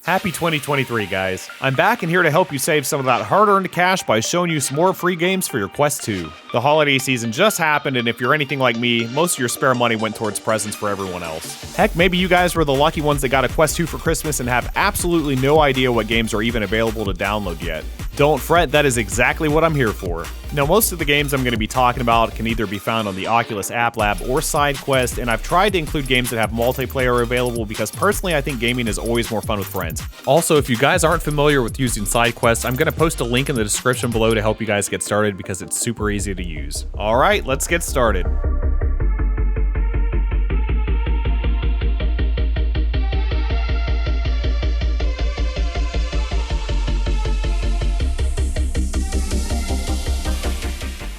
Happy 2023, guys. I'm back and here to help you save some of that hard-earned cash by showing you some more free games for your Quest 2. The holiday season just happened, and if you're anything like me, most of your spare money went towards presents for everyone else. Heck, maybe you guys were the lucky ones that got a Quest 2 for Christmas and have absolutely no idea what games are even available to download yet. Don't fret, that is exactly what I'm here for. Now, most of the games I'm going to be talking about can either be found on the Oculus App Lab or SideQuest, and I've tried to include games that have multiplayer available because personally I think gaming is always more fun with friends. Also, if you guys aren't familiar with using SideQuest, I'm going to post a link in the description below to help you guys get started because it's super easy to use. Alright, let's get started.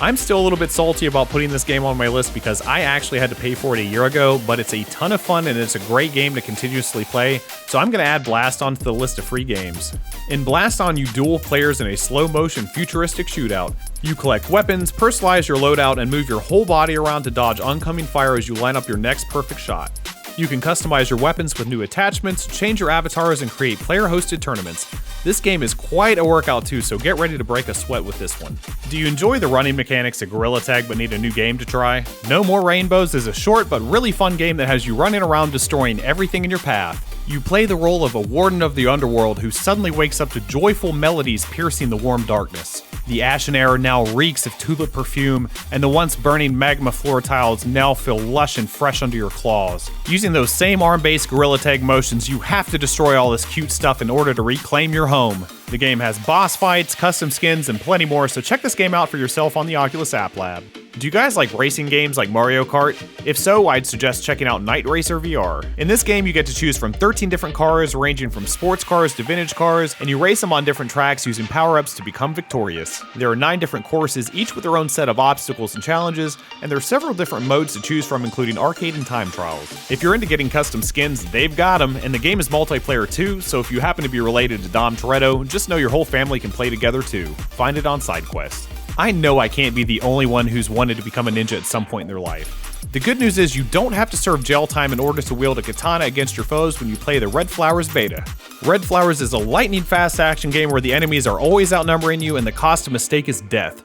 I'm still a little bit salty about putting this game on my list because I actually had to pay for it a year ago, but it's a ton of fun and it's a great game to continuously play, so I'm going to add Blast On to the list of free games. In Blast On, you duel players in a slow-motion futuristic shootout. You collect weapons, personalize your loadout, and move your whole body around to dodge oncoming fire as you line up your next perfect shot. You can customize your weapons with new attachments, change your avatars, and create player-hosted tournaments. This game is quite a workout too, so get ready to break a sweat with this one. Do you enjoy the running mechanics of Gorilla Tag but need a new game to try? No More Rainbows is a short but really fun game that has you running around destroying everything in your path. You play the role of a warden of the underworld who suddenly wakes up to joyful melodies piercing the warm darkness. The ashen air now reeks of tulip perfume, and the once burning magma floor tiles now feel lush and fresh under your claws. Using those same arm-based Gorilla Tag motions, you have to destroy all this cute stuff in order to reclaim your home. The game has boss fights, custom skins, and plenty more, so check this game out for yourself on the Oculus App Lab. Do you guys like racing games like Mario Kart? If so, I'd suggest checking out Night Racer VR. In this game, you get to choose from 13 different cars, ranging from sports cars to vintage cars, and you race them on different tracks using power-ups to become victorious. There are 9 different courses, each with their own set of obstacles and challenges, and there are several different modes to choose from, including arcade and time trials. If you're into getting custom skins, they've got them, and the game is multiplayer too, so if you happen to be related to Dom Toretto, just know your whole family can play together too. Find it on SideQuest. I know I can't be the only one who's wanted to become a ninja at some point in their life. The good news is you don't have to serve jail time in order to wield a katana against your foes when you play the Red Flowers beta. Red Flowers is a lightning-fast action game where the enemies are always outnumbering you and the cost of mistake is death.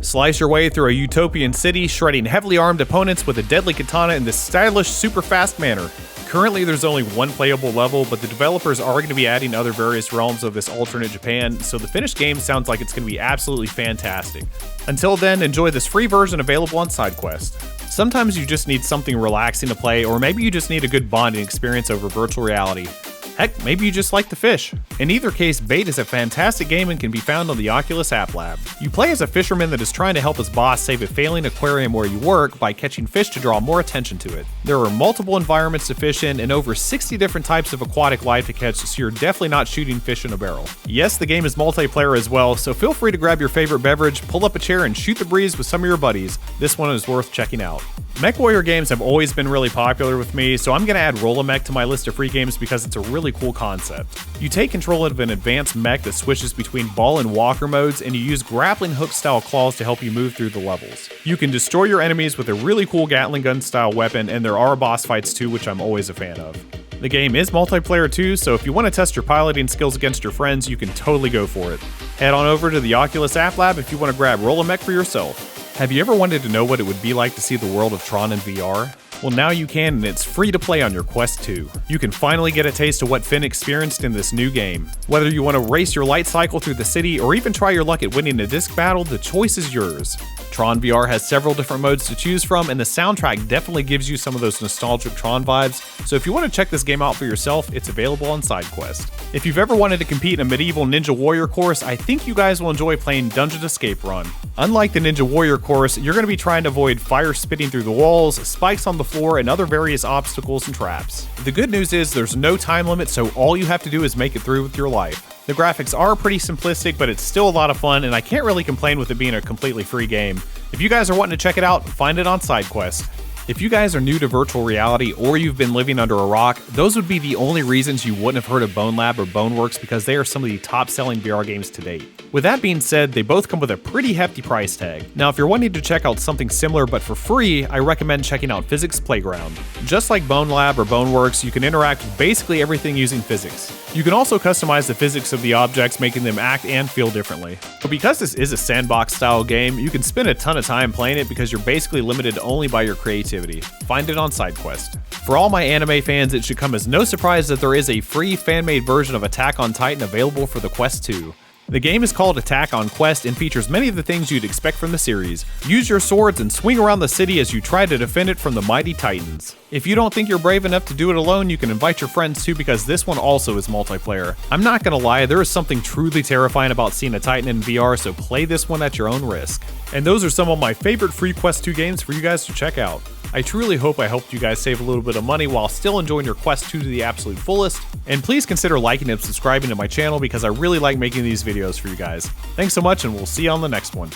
Slice your way through a utopian city, shredding heavily armed opponents with a deadly katana in this stylish, super fast manner. Currently, there's only one playable level, but the developers are going to be adding other various realms of this alternate Japan, so the finished game sounds like it's going to be absolutely fantastic. Until then, enjoy this free version available on SideQuest. Sometimes you just need something relaxing to play, or maybe you just need a good bonding experience over virtual reality. Heck, maybe you just like to fish. In either case, Bait is a fantastic game and can be found on the Oculus App Lab. You play as a fisherman that is trying to help his boss save a failing aquarium where you work by catching fish to draw more attention to it. There are multiple environments to fish in and over 60 different types of aquatic life to catch, so you're definitely not shooting fish in a barrel. Yes, the game is multiplayer as well, so feel free to grab your favorite beverage, pull up a chair, and shoot the breeze with some of your buddies. This one is worth checking out. Mech Warrior games have always been really popular with me, so I'm going to add Roll-A-Mech to my list of free games because it's a really cool concept. You take control of an advanced mech that switches between ball and walker modes, and you use grappling hook style claws to help you move through the levels. You can destroy your enemies with a really cool Gatling gun style weapon, and there are boss fights too, which I'm always a fan of. The game is multiplayer too, so if you want to test your piloting skills against your friends, you can totally go for it. Head on over to the Oculus App Lab if you want to grab Roll-A-Mech for yourself. Have you ever wanted to know what it would be like to see the world of Tron in VR? Well, now you can, and it's free to play on your Quest 2. You can finally get a taste of what Finn experienced in this new game. Whether you want to race your light cycle through the city or even try your luck at winning a disc battle, the choice is yours. Tron VR has several different modes to choose from, and the soundtrack definitely gives you some of those nostalgic Tron vibes, so if you want to check this game out for yourself, it's available on SideQuest. If you've ever wanted to compete in a medieval Ninja Warrior course, I think you guys will enjoy playing Dungeon Escape Run. Unlike the Ninja Warrior course, you're going to be trying to avoid fire spitting through the walls, spikes on the floor, and other various obstacles and traps. The good news is there's no time limit, so all you have to do is make it through with your life. The graphics are pretty simplistic, but it's still a lot of fun, and I can't really complain with it being a completely free game. If you guys are wanting to check it out, find it on SideQuest. If you guys are new to virtual reality or you've been living under a rock, those would be the only reasons you wouldn't have heard of Bone Lab or Boneworks because they are some of the top-selling VR games to date. With that being said, they both come with a pretty hefty price tag. Now, if you're wanting to check out something similar but for free, I recommend checking out Physics Playground. Just like Bone Lab or Boneworks, you can interact with basically everything using physics. You can also customize the physics of the objects, making them act and feel differently. But because this is a sandbox style game, you can spend a ton of time playing it because you're basically limited only by your creativity. Find it on SideQuest. For all my anime fans, it should come as no surprise that there is a free fan-made version of Attack on Titan available for the Quest 2. The game is called Attack on Quest and features many of the things you'd expect from the series. Use your swords and swing around the city as you try to defend it from the mighty titans. If you don't think you're brave enough to do it alone, you can invite your friends too, because this one also is multiplayer. I'm not gonna lie, there is something truly terrifying about seeing a Titan in VR, so play this one at your own risk. And those are some of my favorite free Quest 2 games for you guys to check out. I truly hope I helped you guys save a little bit of money while still enjoying your Quest 2 to the absolute fullest. And please consider liking and subscribing to my channel because I really like making these videos for you guys. Thanks so much, and we'll see you on the next one.